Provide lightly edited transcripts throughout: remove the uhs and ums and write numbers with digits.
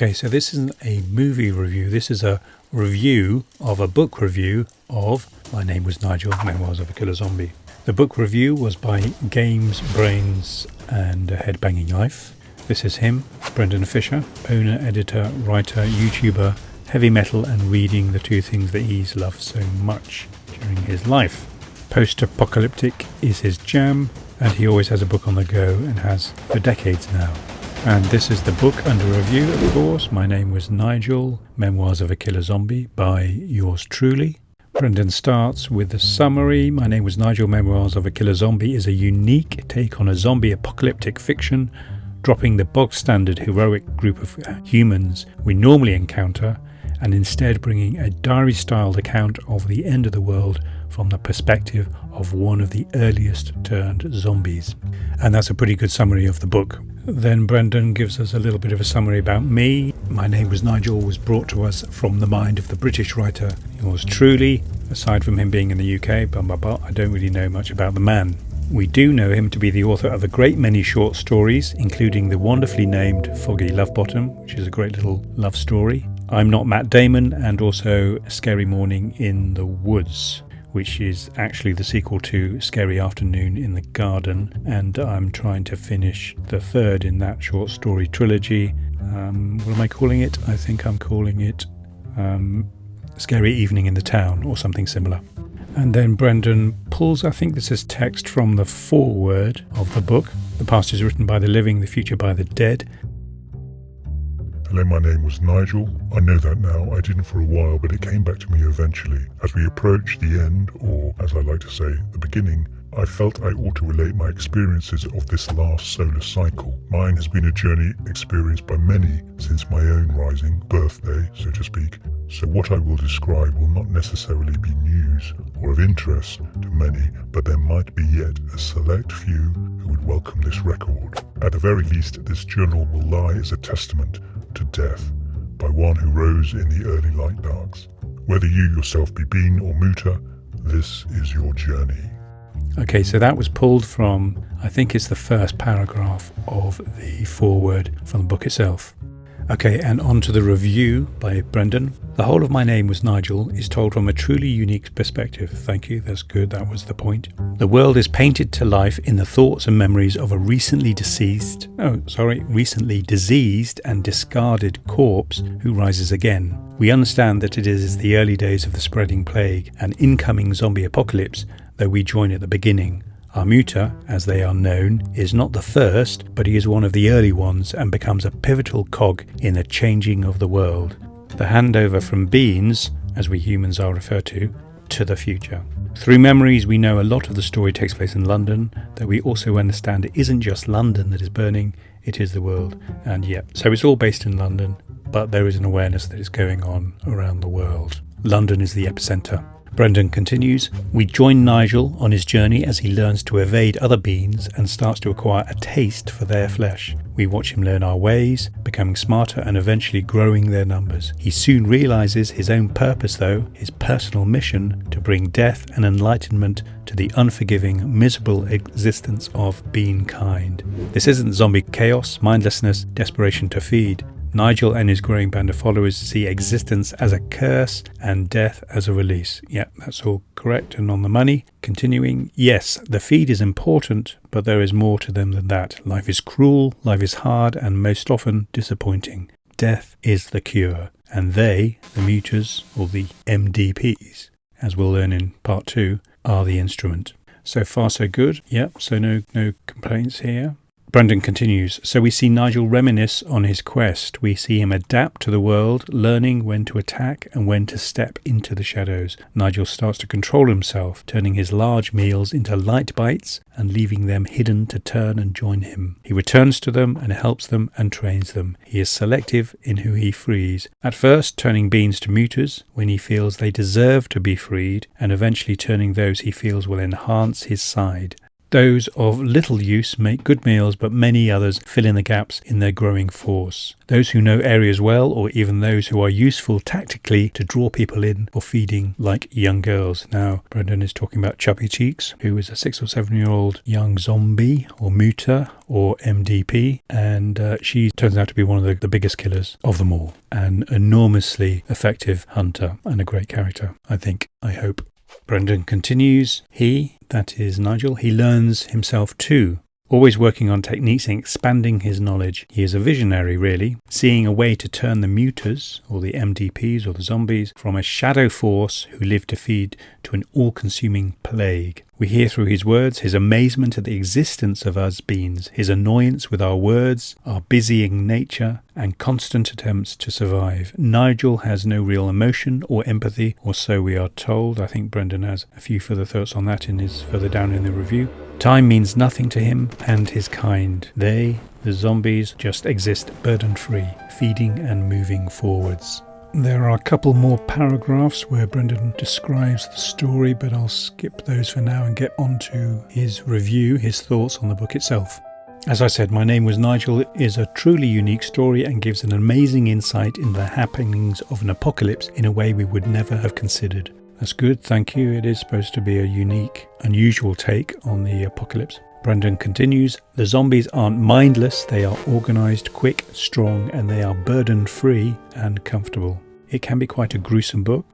Okay, so this isn't a movie review. This is a review of a book review of My Name Was Nigel, Memoirs of a Killer Zombie. The book review was by Games, Brains and a Headbanging Life. This is him, Brendan Fisher, owner, editor, writer, YouTuber, heavy metal and reading, the two things that he's loved so much during his life. Post-apocalyptic is his jam, and he always has a book on the go and has for decades now. And this is the book under review, of course. My Name Was Nigel, Memoirs of a Killer Zombie by yours truly. Brendan starts with the summary. My Name Was Nigel, Memoirs of a Killer Zombie is a unique take on a zombie apocalyptic fiction, dropping the bog-standard heroic group of humans we normally encounter and instead bringing a diary-styled account of the end of the world from the perspective of one of the earliest turned zombies. And that's a pretty good summary of the book. Then Brendan gives us a little bit of a summary about me. My Name Was Nigel was brought to us from the mind of the British writer yours truly. Aside from him being in the UK, I don't really know much about the man. We do know him to be the author of a great many short stories, including the wonderfully named Foggy Lovebottom, which is a great little love story. I'm Not Matt Damon, and also Scary Morning in the Woods, which is actually the sequel to Scary Afternoon in the Garden, and I'm trying to finish the third in that short story trilogy. What am I calling it? I think I'm calling it Scary Evening in the Town or something similar. And then Brendan pulls, I think this is text from the foreword of the book. The past is written by the living, the future by the dead. Hello, my name was Nigel. I know that now. I didn't for a while, but it came back to me eventually. As we approached the end, or as I like to say, the beginning, I felt I ought to relate my experiences of this last solar cycle. Mine has been a journey experienced by many since my own rising, birthday, so to speak. So what I will describe will not necessarily be news or of interest to many, but there might be yet a select few who would welcome this record. At the very least, this journal will lie as a testament to death by one who rose in the early light darks. Whether you yourself be bean or mooter, this is your journey. Okay, so that was pulled from, I think it's the first paragraph of the foreword from the book itself. Okay, and on to the review by Brendan. The whole of My Name Was Nigel is told from a truly unique perspective. Thank you, that's good, that was the point. The world is painted to life in the thoughts and memories of a recently diseased and discarded corpse who rises again. We understand that it is the early days of the spreading plague and incoming zombie apocalypse, though we join at the beginning. Our muter, as they are known, is not the first, but he is one of the early ones and becomes a pivotal cog in the changing of the world. The handover from beings, as we humans are referred to the future. Through memories, we know a lot of the story takes place in London, though we also understand it isn't just London that is burning, it is the world. And so it's all based in London, but there is an awareness that it's going on around the world. London is the epicenter. Brendan continues, we join Nigel on his journey as he learns to evade other beings and starts to acquire a taste for their flesh. We watch him learn our ways, becoming smarter and eventually growing their numbers. He soon realizes his own purpose though, his personal mission to bring death and enlightenment to the unforgiving, miserable existence of beingkind. This isn't zombie chaos, mindlessness, desperation to feed. Nigel and his growing band of followers see existence as a curse and death as a release. Yeah, that's all correct and on the money. Continuing, yes, the feed is important, but there is more to them than that. Life is cruel, life is hard, and most often disappointing. Death is the cure, and they, the muters, or the MDPs, as we'll learn in part 2, are the instrument. So far so good. Yep, so no complaints here. Brendan continues, so we see Nigel reminisce on his quest. We see him adapt to the world, learning when to attack and when to step into the shadows. Nigel starts to control himself, turning his large meals into light bites and leaving them hidden to turn and join him. He returns to them and helps them and trains them. He is selective in who he frees. At first, turning beings to muters when he feels they deserve to be freed, and eventually turning those he feels will enhance his side. Those of little use make good meals, but many others fill in the gaps in their growing force. Those who know areas well, or even those who are useful tactically to draw people in for feeding like young girls. Now, Brendan is talking about Chubby Cheeks, who is a 6 or 7-year-old young zombie or muta or MDP, and she turns out to be one of the biggest killers of them all. An enormously effective hunter and a great character, I think, I hope. Brendan continues, that is Nigel, he learns himself too, always working on techniques and expanding his knowledge. He is a visionary, really, seeing a way to turn the mutas, or the MDPs, or the zombies, from a shadow force who live to feed to an all-consuming plague. We hear through his words his amazement at the existence of us beings, his annoyance with our words, our busying nature, and constant attempts to survive. Nigel has no real emotion or empathy, or so we are told. I think Brendan has a few further thoughts on that further down in the review. Time means nothing to him and his kind. They, the zombies, just exist burden-free, feeding and moving forwards. There are a couple more paragraphs where Brendan describes the story, but I'll skip those for now and get on to his review, his thoughts on the book itself. As I said, My Name Was Nigel is a truly unique story and gives an amazing insight into the happenings of an apocalypse in a way we would never have considered. That's good, thank you. It is supposed to be a unique, unusual take on the apocalypse. Brendan continues, the zombies aren't mindless, they are organised, quick, strong, and they are burden-free and comfortable. It can be quite a gruesome book.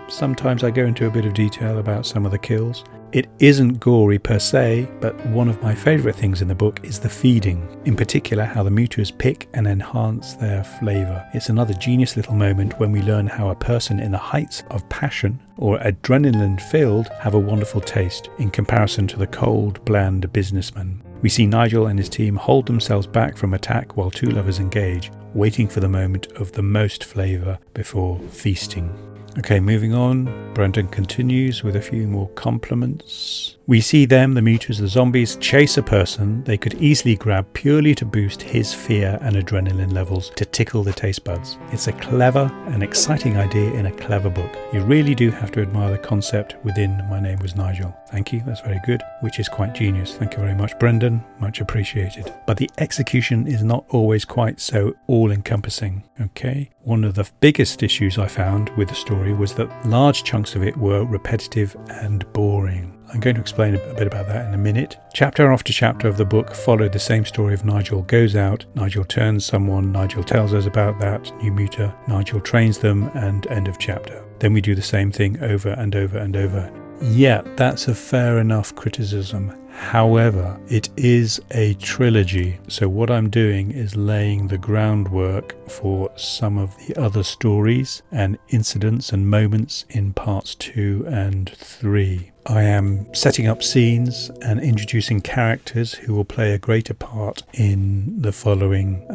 Sometimes I go into a bit of detail about some of the kills. It isn't gory per se, but one of my favourite things in the book is the feeding. In particular, how the mutas pick and enhance their flavour. It's another genius little moment when we learn how a person in the heights of passion or adrenaline-filled have a wonderful taste in comparison to the cold, bland businessman. We see Nigel and his team hold themselves back from attack while two lovers engage, waiting for the moment of the most flavour before feasting. Okay, moving on. Brendan continues with a few more compliments. We see them, the mutas, the zombies, chase a person they could easily grab purely to boost his fear and adrenaline levels to tickle the taste buds. It's a clever and exciting idea in a clever book. You really do have to admire the concept within My Name Was Nigel. Thank you, that's very good, which is quite genius. Thank you very much, Brendan. Much appreciated. But the execution is not always quite so all-encompassing, okay? One of the biggest issues I found with the story was that large chunks of it were repetitive and boring. I'm going to explain a bit about that in a minute. Chapter after chapter of the book followed the same story of Nigel goes out, Nigel turns someone, Nigel tells us about that new muta, Nigel trains them, and end of chapter. Then we do the same thing over and over and over. Yeah, that's a fair enough criticism. However, it is a trilogy, so what I'm doing is laying the groundwork for some of the other stories and incidents and moments in parts 2 and 3. I am setting up scenes and introducing characters who will play a greater part in the following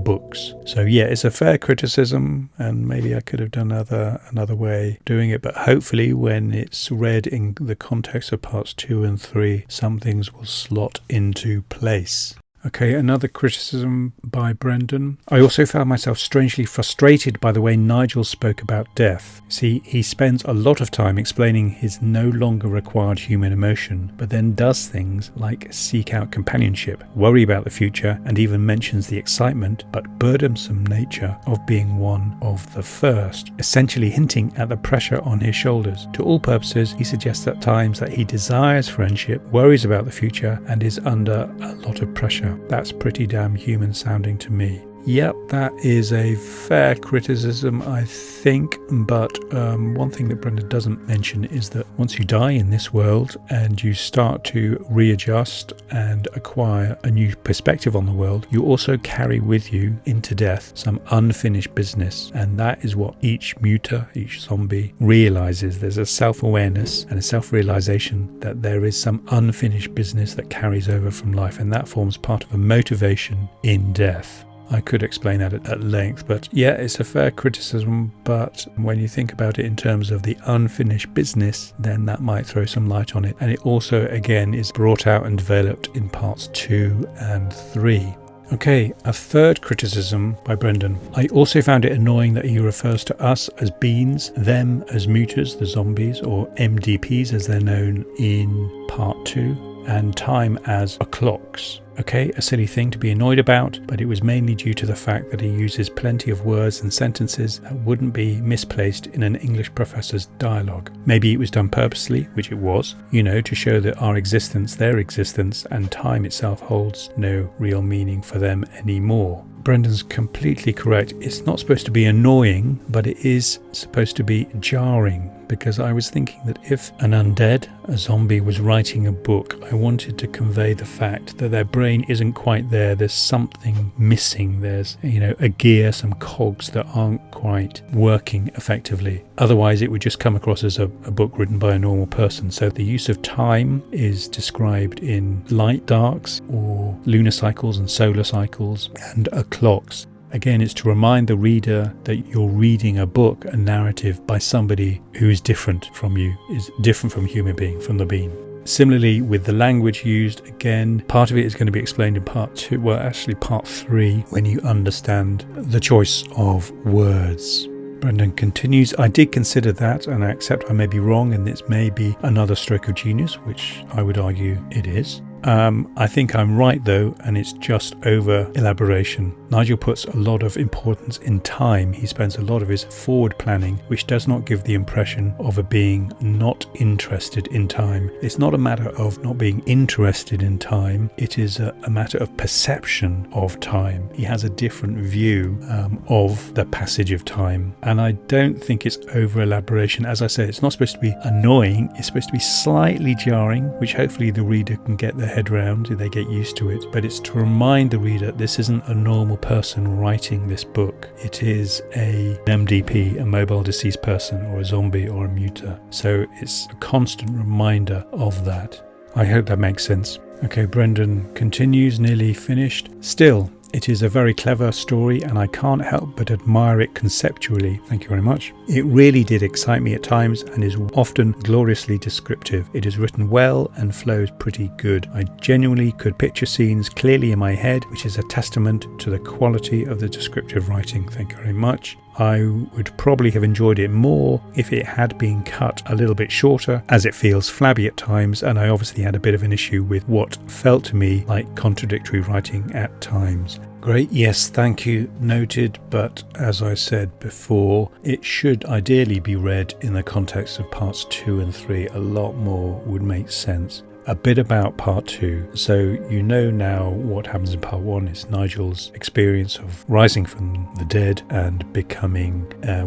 books. So yeah, it's a fair criticism, and maybe I could have done another way of doing it, but hopefully when it's read in the context of parts 2 and 3, some things will slot into place. Okay, another criticism by Brendan. I also found myself strangely frustrated by the way Nigel spoke about death. See, he spends a lot of time explaining his no longer required human emotion, but then does things like seek out companionship, worry about the future, and even mentions the excitement but burdensome nature of being one of the first, essentially hinting at the pressure on his shoulders. To all purposes, he suggests at times that he desires friendship, worries about the future, and is under a lot of pressure. That's pretty damn human sounding to me. Yep, that is a fair criticism, I think, but one thing that Brenda doesn't mention is that once you die in this world and you start to readjust and acquire a new perspective on the world, you also carry with you into death some unfinished business, and that is what each muta, each zombie, realizes. There's a self-awareness and a self-realization that there is some unfinished business that carries over from life, and that forms part of a motivation in death. I could explain that at length, but yeah, it's a fair criticism, but when you think about it in terms of the unfinished business, then that might throw some light on it. And it also, again, is brought out and developed in parts 2 and 3. Okay, a third criticism by Brendan. I also found it annoying that he refers to us as beans, them as mutas, the zombies, or MDPs as they're known in part 2, and time as clocks. Okay, a silly thing to be annoyed about, but it was mainly due to the fact that he uses plenty of words and sentences that wouldn't be misplaced in an English professor's dialogue. Maybe it was done purposely, which it was, to show that our existence, their existence, and time itself holds no real meaning for them anymore. Brendan's completely correct. It's not supposed to be annoying, but it is supposed to be jarring, because I was thinking that if an undead, a zombie, was writing a book, I wanted to convey the fact that their brain isn't quite there. There's something missing. There's, a gear, some cogs that aren't quite working effectively. Otherwise, it would just come across as a book written by a normal person. So the use of time is described in light darks, or lunar cycles and solar cycles, and clocks. Again, it's to remind the reader that you're reading a book, a narrative by somebody who is different from you, is different from a human being, from the bean. Similarly, with the language used, again, part of it is going to be explained in part 2, well, actually part 3, when you understand the choice of words. Brendan continues, I did consider that, and I accept I may be wrong, and this may be another stroke of genius, which I would argue it is. I think I'm right though, and it's just over elaboration. Nigel puts a lot of importance in time. He spends a lot of his forward planning, which does not give the impression of a being not interested in time. It's not a matter of not being interested in time. It is a matter of perception of time. He has a different view of the passage of time, and I don't think it's over elaboration. As I said, it's not supposed to be annoying. It's supposed to be slightly jarring, which hopefully the reader can get their head round if they get used to it, but it's to remind the reader this isn't a normal person writing this book. It is an MDP, a mobile deceased person, or a zombie, or a muta. So it's a constant reminder of that. I hope that makes sense. Okay, Brendan continues, nearly finished. Still, it is a very clever story, and I can't help but admire it conceptually. Thank you very much. It really did excite me at times and is often gloriously descriptive. It is written well and flows pretty good. I genuinely could picture scenes clearly in my head, which is a testament to the quality of the descriptive writing. Thank you very much. I would probably have enjoyed it more if it had been cut a little bit shorter, as it feels flabby at times, and I obviously had a bit of an issue with what felt to me like contradictory writing at times. Great, yes, thank you, noted, but as I said before, it should ideally be read in the context of parts 2 and 3. A lot more would make sense. A bit about part 2. So you know now what happens in part 1 is Nigel's experience of rising from the dead and becoming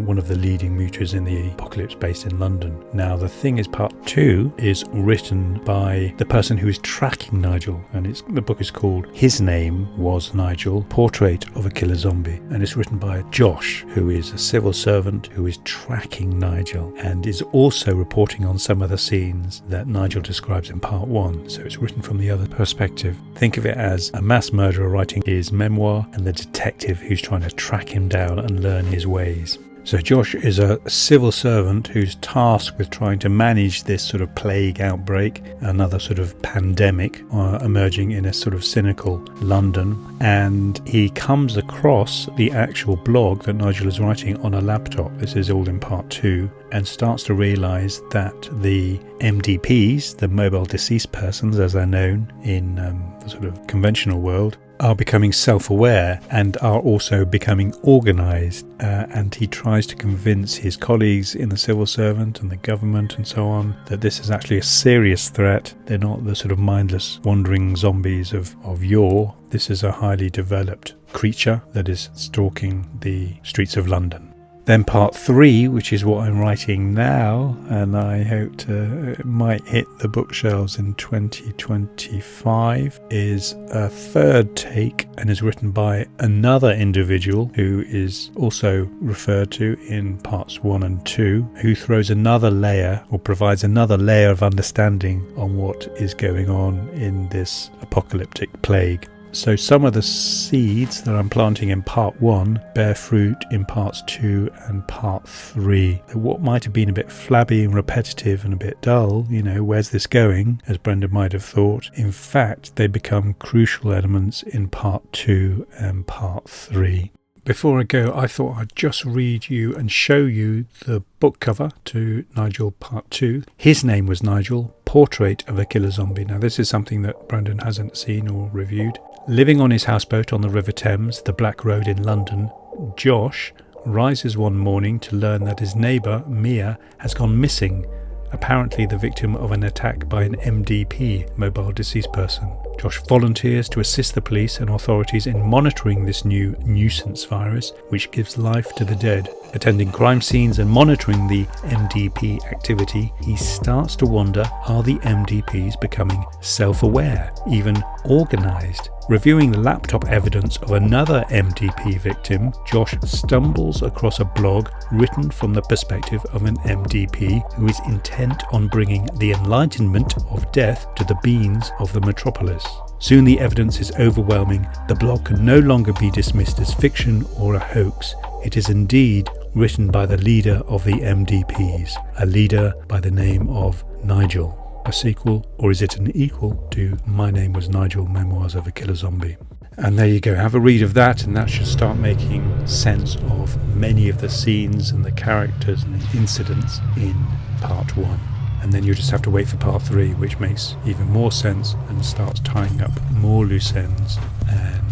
one of the leading mutas in the apocalypse based in London. Now the thing is, part 2 is written by the person who is tracking Nigel, and the book is called His Name Was Nigel, Portrait of a Killer Zombie, and it's written by Josh, who is a civil servant who is tracking Nigel and is also reporting on some of the scenes that Nigel describes in part 1, so it's written from the other perspective. Think of it as a mass murderer writing his memoir and the detective who's trying to track him down and learn his ways. So Josh is a civil servant who's tasked with trying to manage this sort of plague outbreak, another sort of pandemic emerging in a sort of cynical London, and he comes across the actual blog that Nigel is writing on a laptop. This is all in part 2, and starts to realise that the MDPs, the mobile deceased persons as they're known in the sort of conventional world, are becoming self-aware and are also becoming organised, and he tries to convince his colleagues in the civil servant and the government and so on that this is actually a serious threat. They're not the sort of mindless wandering zombies of yore. This is a highly developed creature that is stalking the streets of London. Then part 3, which is what I'm writing now, and I hope it might hit the bookshelves in 2025, is a third take and is written by another individual who is also referred to in parts 1 and 2, who throws another layer or provides another layer of understanding on what is going on in this apocalyptic plague. So some of the seeds that I'm planting in part 1 bear fruit in parts 2 and part 3. What might have been a bit flabby and repetitive and a bit dull, where's this going, as Brendan might have thought, in fact they become crucial elements in part 2 and part 3. Before I go, I thought I'd just read you and show you the book cover to Nigel Part 2. His Name Was Nigel, Portrait of a Killer Zombie. Now this is something that Brendan hasn't seen or reviewed. Living on his houseboat on the River Thames, the Black Road in London, Josh rises one morning to learn that his neighbour, Mia, has gone missing, apparently the victim of an attack by an MDP, mobile deceased person. Josh volunteers to assist the police and authorities in monitoring this new nuisance virus, which gives life to the dead. Attending crime scenes and monitoring the MDP activity, he starts to wonder, are the MDPs becoming self-aware, even organised? Reviewing the laptop evidence of another MDP victim, Josh stumbles across a blog written from the perspective of an MDP who is intent on bringing the enlightenment of death to the beings of the metropolis. Soon the evidence is overwhelming. The blog can no longer be dismissed as fiction or a hoax. It is indeed written by the leader of the MDPs, a leader by the name of Nigel. A sequel, or is it an equal to My Name Was Nigel, Memoirs of a Killer Zombie? And there you go, have a read of that, and that should start making sense of many of the scenes and the characters and the incidents in part 1. And then you just have to wait for part 3, which makes even more sense and starts tying up more loose ends and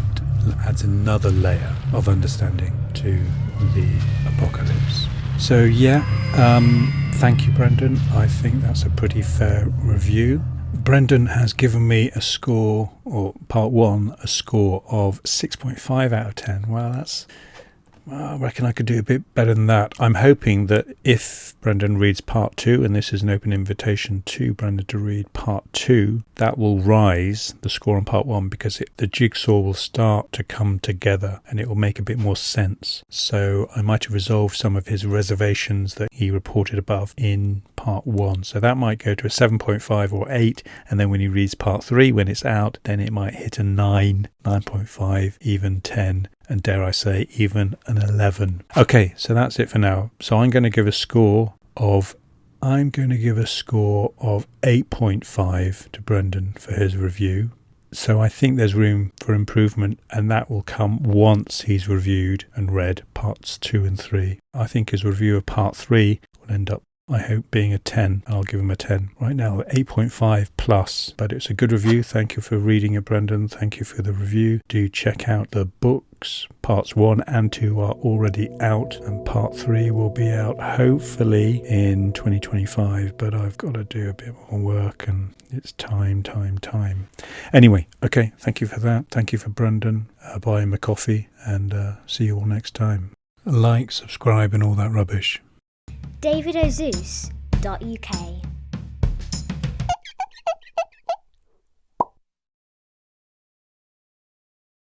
adds another layer of understanding to the apocalypse. So thank you, Brendan. I think that's a pretty fair review. Brendan has given me a score, or part 1, a score of 6.5 out of 10. Well, I reckon I could do a bit better than that. I'm hoping that if Brendan reads part 2, and this is an open invitation to Brendan to read part 2, that will rise the score on part 1, because the jigsaw will start to come together and it will make a bit more sense. So I might have resolved some of his reservations that he reported above in part 1. So that might go to a 7.5 or 8, and then when he reads part 3, when it's out, then it might hit a 9, 9.5, even 10. And dare I say, even an 11. Okay, so that's it for now. So I'm going to give a score of 8.5 to Brendan for his review. So I think there's room for improvement, and that will come once he's reviewed and read parts 2 and 3. I think his review of part 3 will end up, I hope, being a 10. I'll give him a 10. Right now, 8.5 plus, but it's a good review. Thank you for reading it, Brendan. Thank you for the review. Do check out the books. Parts 1 and 2 are already out, and part 3 will be out hopefully in 2025, but I've got to do a bit more work, and it's time. Anyway, okay, thank you for that. Thank you for Brendan. Buy him a coffee, and see you all next time. Like, subscribe, and all that rubbish. davidozeus.uk